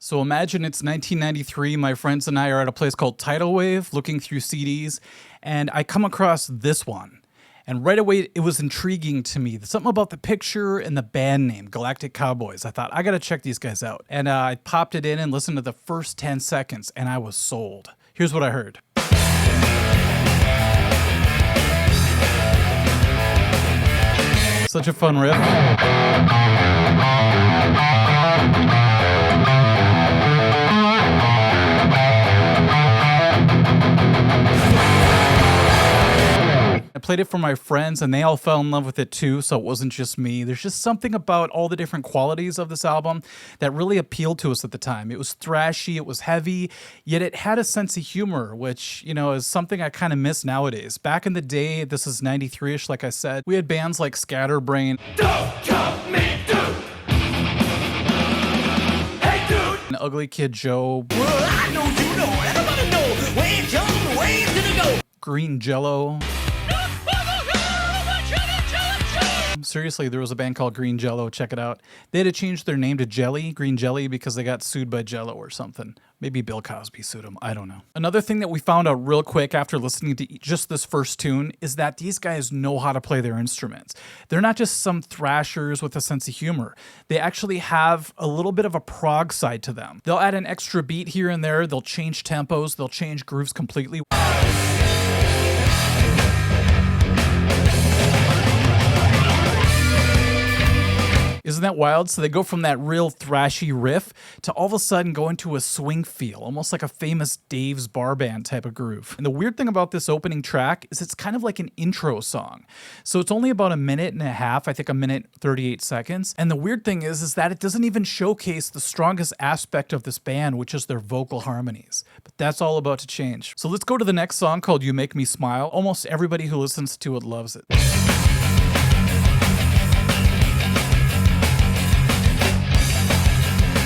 So imagine it's 1993, my friends and I are at a place called Tidal Wave looking through CDs, and I come across this one. And right away, it was intriguing to me. Something about the picture and the band name, Galactic Cowboys. I thought, I gotta check these guys out. And I popped it in and listened to the first 10 seconds, and I was sold. Here's what I heard. Such a fun riff. I played it for my friends and they all fell in love with it too, so it wasn't just me. There's just something about all the different qualities of this album that really appealed to us at the time. It was thrashy, it was heavy, yet it had a sense of humor, which, you know, is something I kind of miss nowadays. Back in the day, this is 93-ish, like I said, we had bands like Scatterbrain. Don't jump me, dude! Hey, dude! And Ugly Kid Joe. Well, I know you know, everybody know, where it comes, where it's gonna go. Green Jello. Seriously, there was a band called Green Jello. Check it out. They had to change their name to Jelly, Green Jelly, because they got sued by Jello or something. Maybe Bill Cosby sued them. I don't know. Another thing that we found out real quick after listening to just this first tune is that these guys know how to play their instruments. They're not just some thrashers with a sense of humor. They actually have a little bit of a prog side to them. They'll add an extra beat here and there. They'll change tempos. They'll change grooves completely. Isn't that wild? So they go from that real thrashy riff to all of a sudden go into a swing feel, almost like a famous Dave's Bar Band type of groove. And the weird thing about this opening track is it's kind of like an intro song. So it's only about a minute and a half, I think a minute 38 seconds. And the weird thing is that it doesn't even showcase the strongest aspect of this band, which is their vocal harmonies. But that's all about to change. So let's go to the next song called You Make Me Smile. Almost everybody who listens to it loves it.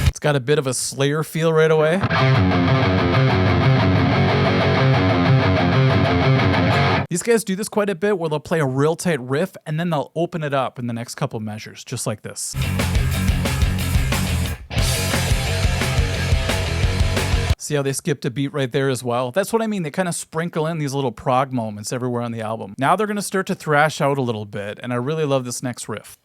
It's got a bit of a Slayer feel right away. These guys do this quite a bit where they'll play a real tight riff and then they'll open it up in the next couple measures, just like this. See how they skipped a beat right there as well? That's what I mean. They kind of sprinkle in these little prog moments everywhere on the album. Now they're going to start to thrash out a little bit, and I really love this next riff.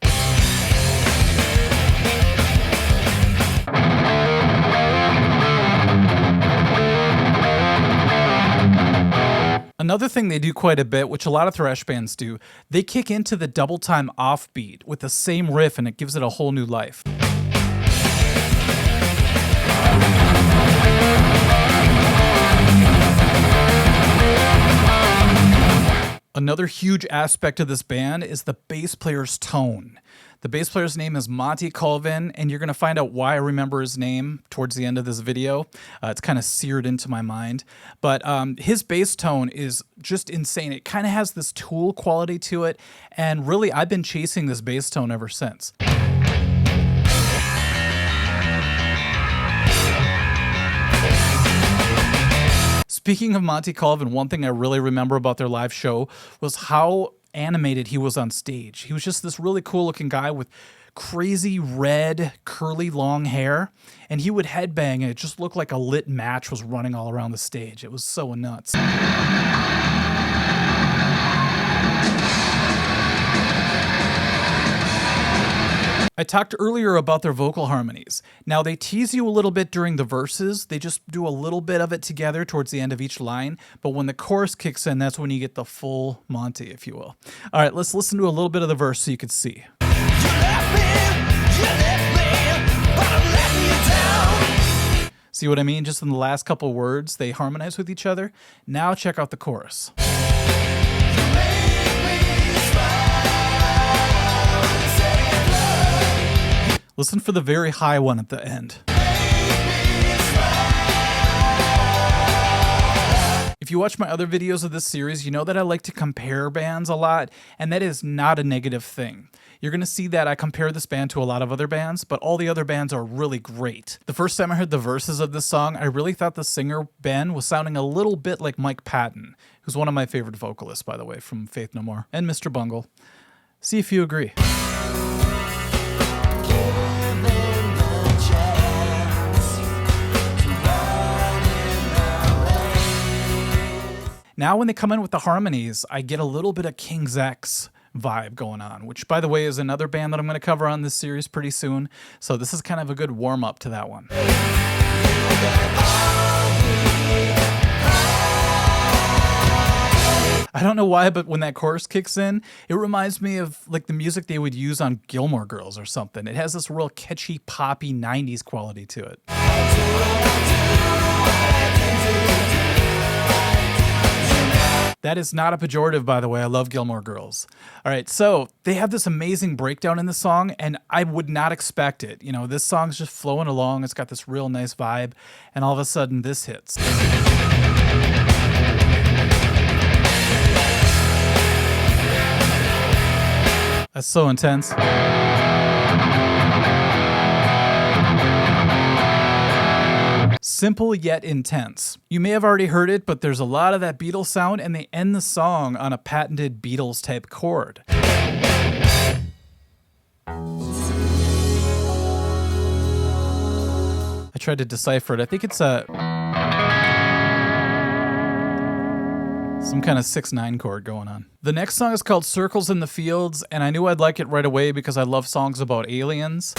Another thing they do quite a bit, which a lot of thrash bands do, they kick into the double time offbeat with the same riff and it gives it a whole new life. Another huge aspect of this band is the bass player's tone. The bass player's name is Monty Colvin, and you're going to find out why I remember his name towards the end of this video. It's kind of seared into my mind. But his bass tone is just insane. It kind of has this Tool quality to it, and really, I've been chasing this bass tone ever since. Speaking of Monty Colvin, one thing I really remember about their live show was how animated he was on stage. He was just this really cool looking guy with crazy red curly long hair, and he would headbang and it just looked like a lit match was running all around the stage. It was so nuts. I talked earlier about their vocal harmonies. Now they tease you a little bit during the verses. They just do a little bit of it together towards the end of each line. But when the chorus kicks in, that's when you get the full Monty, if you will. All right, let's listen to a little bit of the verse so you can see. See what I mean? Just in the last couple words, they harmonize with each other. Now check out the chorus. Listen for the very high one at the end. If you watch my other videos of this series, you know that I like to compare bands a lot, and that is not a negative thing. You're going to see that I compare this band to a lot of other bands, but all the other bands are really great. The first time I heard the verses of this song, I really thought the singer, Ben, was sounding a little bit like Mike Patton, who's one of my favorite vocalists, by the way, from Faith No More, and Mr. Bungle. See if you agree. Now when they come in with the harmonies, I get a little bit of King's X vibe going on, which by the way is another band that I'm going to cover on this series pretty soon. So this is kind of a good warm up to that one. I don't know why, but when that chorus kicks in, it reminds me of like the music they would use on Gilmore Girls or something. It has this real catchy, poppy 90s quality to it. That is not a pejorative, by the way. I love Gilmore Girls. All right, so they have this amazing breakdown in the song, and I would not expect it. You know, this song's just flowing along. It's got this real nice vibe, and all of a sudden this hits. That's so intense. Simple yet intense. You may have already heard it, but there's a lot of that Beatles sound, and they end the song on a patented Beatles type chord. I tried to decipher it. I think it's some kind of 6/9 chord going on. The next song is called Circles in the Fields, and I knew I'd like it right away because I love songs about aliens.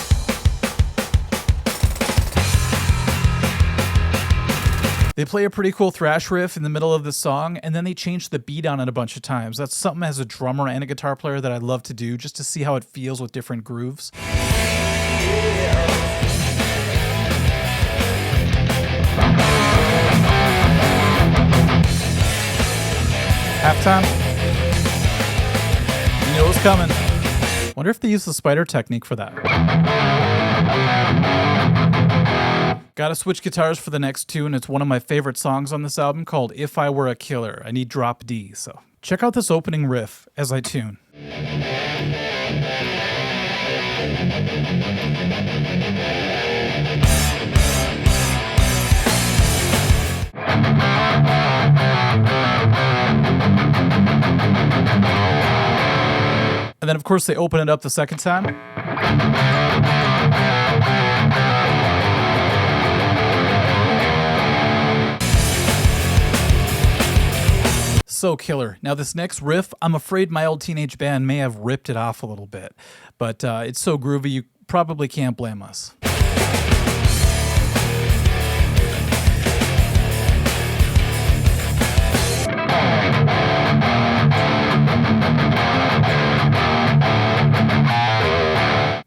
They play a pretty cool thrash riff in the middle of the song, and then they change the beat on it a bunch of times. That's something as a drummer and a guitar player that I love to do, just to see how it feels with different grooves. Halftime. You know what's coming. Wonder if they use the spider technique for that. Gotta switch guitars for the next tune. It's one of my favorite songs on this album called If I Were a Killer. I need drop D, so check out this opening riff as I tune. And then, of course, they open it up the second time. So killer. Now, this next riff, I'm afraid my old teenage band may have ripped it off a little bit, but it's so groovy, you probably can't blame us.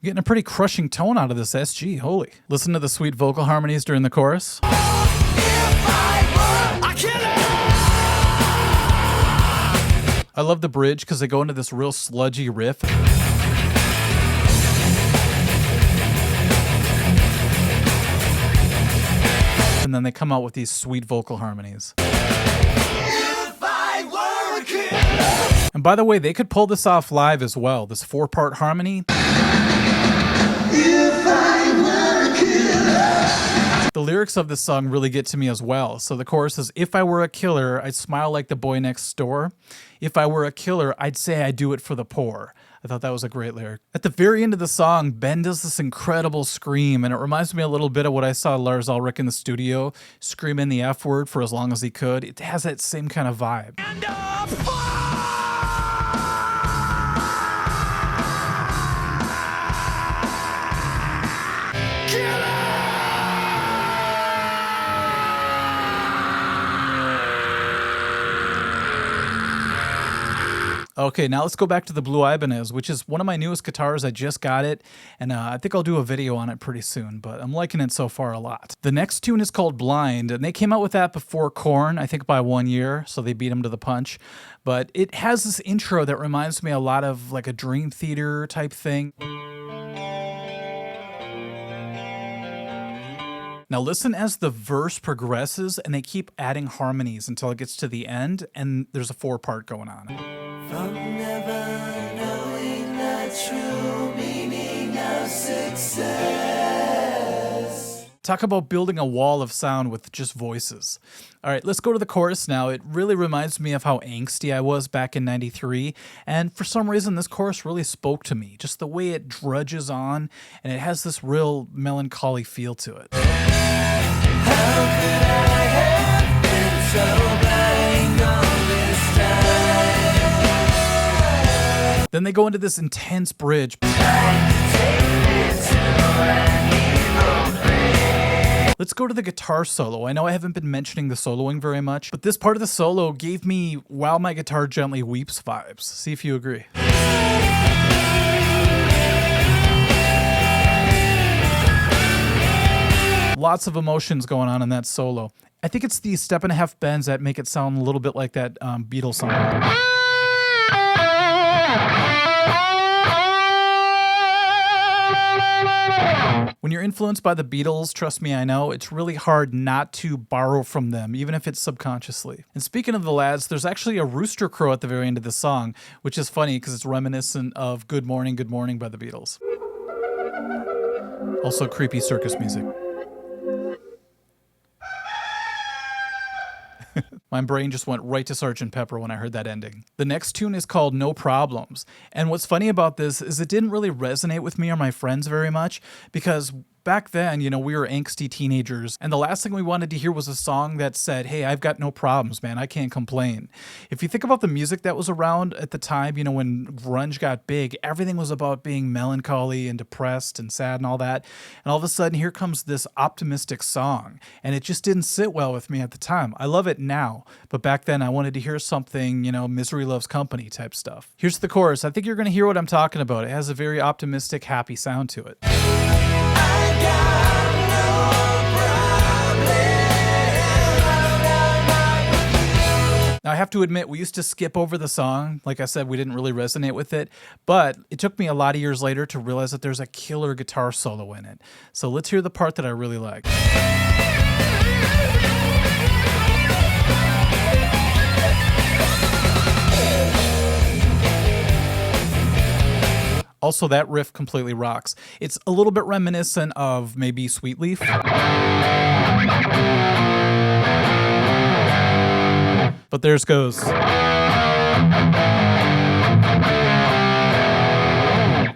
Getting a pretty crushing tone out of this SG, holy. Listen to the sweet vocal harmonies during the chorus. I love the bridge because they go into this real sludgy riff. And then they come out with these sweet vocal harmonies. And by the way, they could pull this off live as well, this 4-part harmony. The lyrics of this song really get to me as well. So the chorus is, if I were a killer, I'd smile like the boy next door. If I were a killer, I'd say I do it for the poor. I thought that was a great lyric. At the very end of the song, Ben does this incredible scream, and it reminds me a little bit of what I saw Lars Ulrich in the studio screaming the F word for as long as he could. It has that same kind of vibe. Okay, now let's go back to the Blue Ibanez, which is one of my newest guitars. I just got it, and I think I'll do a video on it pretty soon, but I'm liking it so far a lot. The next tune is called Blind, and they came out with that before Korn, I think by 1 year, so they beat them to the punch. But it has this intro that reminds me a lot of like a Dream Theater type thing. Now listen as the verse progresses, and they keep adding harmonies until it gets to the end, and there's a 4-part going on. From never knowing the true meaning of success. Talk about building a wall of sound with just voices. All right, let's go to the chorus now. It really reminds me of how angsty I was back in '93, and for some reason this chorus really spoke to me. Just the way it drudges on, and it has this real melancholy feel to it. How could I have been so blind all Then they go into this intense bridge. Let's go to the guitar solo. I know I haven't been mentioning the soloing very much, but this part of the solo gave me While My Guitar Gently Weeps vibes. See if you agree. Lots of emotions going on in that solo. I think it's the step and a half bends that make it sound a little bit like that Beatles song. When you're influenced by the Beatles, trust me, I know, it's really hard not to borrow from them, even if it's subconsciously. And speaking of the lads, there's actually a rooster crow at the very end of the song, which is funny because it's reminiscent of Good Morning by the Beatles. Also creepy circus music. My brain just went right to Sgt. Pepper when I heard that ending. The next tune is called No Problems. And what's funny about this is it didn't really resonate with me or my friends very much because back then, you know, we were angsty teenagers, and the last thing we wanted to hear was a song that said, hey, I've got no problems, man, I can't complain. If you think about the music that was around at the time, you know, when grunge got big, everything was about being melancholy and depressed and sad and all that. And all of a sudden, here comes this optimistic song, and it just didn't sit well with me at the time. I love it now, but back then I wanted to hear something, you know, Misery Loves Company type stuff. Here's the chorus. I think you're going to hear what I'm talking about. It has a very optimistic, happy sound to it. Now, I have to admit, we used to skip over the song. Like I said, we didn't really resonate with it, but it took me a lot of years later to realize that there's a killer guitar solo in it. So let's hear the part that I really like. Also, that riff completely rocks. It's a little bit reminiscent of maybe Sweet Leaf. But theirs goes. It's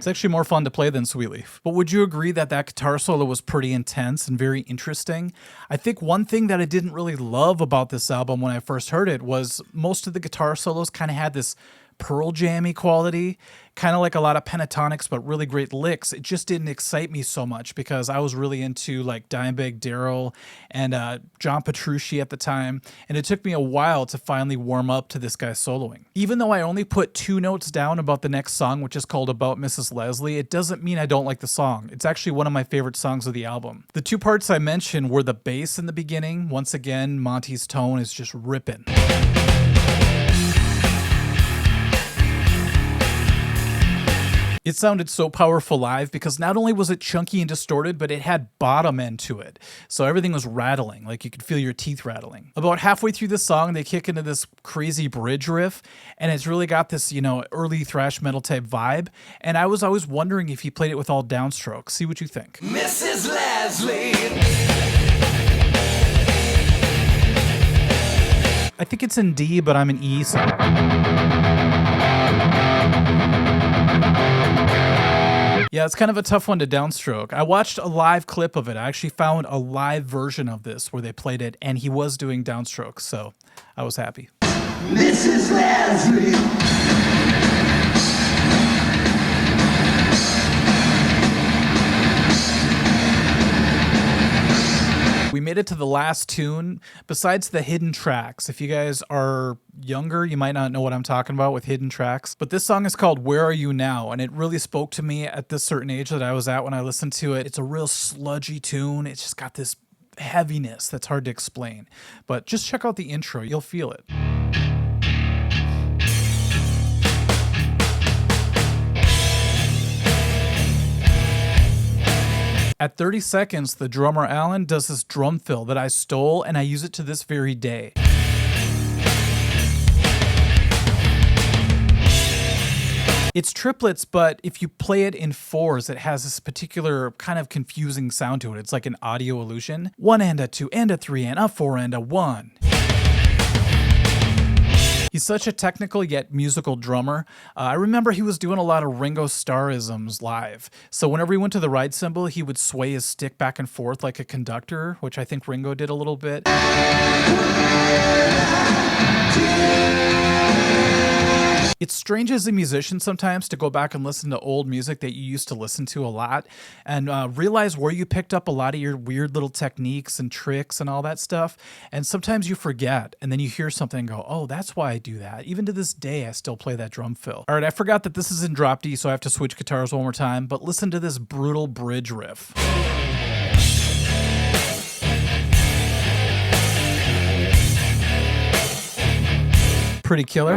actually more fun to play than Sweet Leaf. But would you agree that that guitar solo was pretty intense and very interesting? I think one thing that I didn't really love about this album when I first heard it was most of the guitar solos kind of had this Pearl Jam-y quality, kind of like a lot of pentatonics, but really great licks. It just didn't excite me so much because I was really into like Dimebag Darrell and John Petrucci at the time, and it took me a while to finally warm up to this guy soloing. Even though I only put 2 notes down about the next song, which is called About Mrs. Leslie, it doesn't mean I don't like the song. It's actually one of my favorite songs of the album. The 2 parts I mentioned were the bass in the beginning. Once again, Monty's tone is just ripping. It sounded so powerful live because not only was it chunky and distorted, but it had bottom end to it. So everything was rattling, like you could feel your teeth rattling. About halfway through the song, they kick into this crazy bridge riff, and it's really got this, you know, early thrash metal type vibe. And I was always wondering if he played it with all downstrokes. See what you think. Mrs. Leslie. I think it's in D, but I'm in E, so. Yeah, it's kind of a tough one to downstroke. I watched a live clip of it. I actually found a live version of this where they played it, and he was doing downstrokes, so I was happy. Mrs. Leslie. We made it to the last tune. Besides the hidden tracks, if you guys are younger, you might not know what I'm talking about with hidden tracks. But this song is called Where Are You Now? And it really spoke to me at this certain age that I was at when I listened to it. It's a real sludgy tune. It's just got this heaviness that's hard to explain. But just check out the intro. You'll feel it. At 30 seconds, the drummer Alan does this drum fill that I stole, and I use it to this very day. It's triplets, but if you play it in 4s, it has this particular kind of confusing sound to it. It's like an audio illusion. 1 and a 2 and a 3 and a 4 and a 1. He's such a technical yet musical drummer. I remember he was doing a lot of Ringo Starr-isms live. So whenever he went to the ride cymbal, he would sway his stick back and forth like a conductor, which I think Ringo did a little bit. It's strange as a musician sometimes to go back and listen to old music that you used to listen to a lot and realize where you picked up a lot of your weird little techniques and tricks and all that stuff. And sometimes you forget and then you hear something and go, oh, that's why I do that. Even to this day, I still play that drum fill. All right, I forgot that this is in drop D, so I have to switch guitars one more time, but listen to this brutal bridge riff. Pretty killer.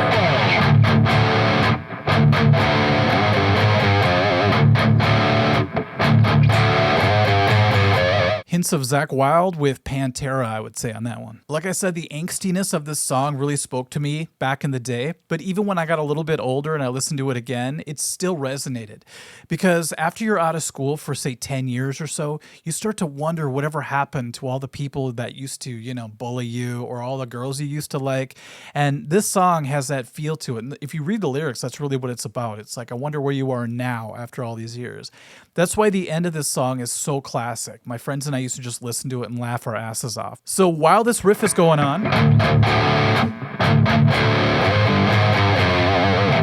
Hints of Zakk Wylde with Pantera, I would say, on that one. Like I said, the angstiness of this song really spoke to me back in the day, but even when I got a little bit older and I listened to it again, it still resonated. Because after you're out of school for, say, 10 years or so, you start to wonder whatever happened to all the people that used to, you know, bully you or all the girls you used to like. And this song has that feel to it. And if you read the lyrics, that's really what it's about. It's like, I wonder where you are now after all these years. That's why the end of this song is so classic. My friends and I used to just listen to it and laugh our asses off. So while this riff is going on,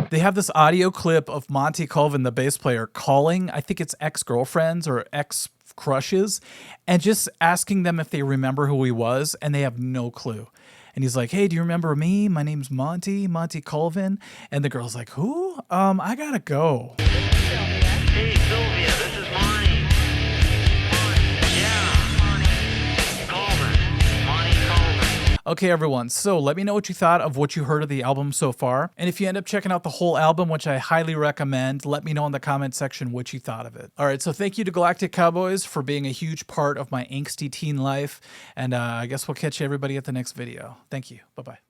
they have this audio clip of Monty Colvin, the bass player, calling, I think it's ex-girlfriends or ex-crushes, and just asking them if they remember who he was, and they have no clue. And he's like, hey, do you remember me? My name's Monty Colvin. And the girl's like, who? I gotta go. Hey, Sylvia, this is Monty. Okay, everyone, so let me know what you thought of what you heard of the album so far. And if you end up checking out the whole album, which I highly recommend, let me know in the comment section what you thought of it. All right, so thank you to Galactic Cowboys for being a huge part of my angsty teen life. And I guess we'll catch everybody at the next video. Thank you. Bye-bye.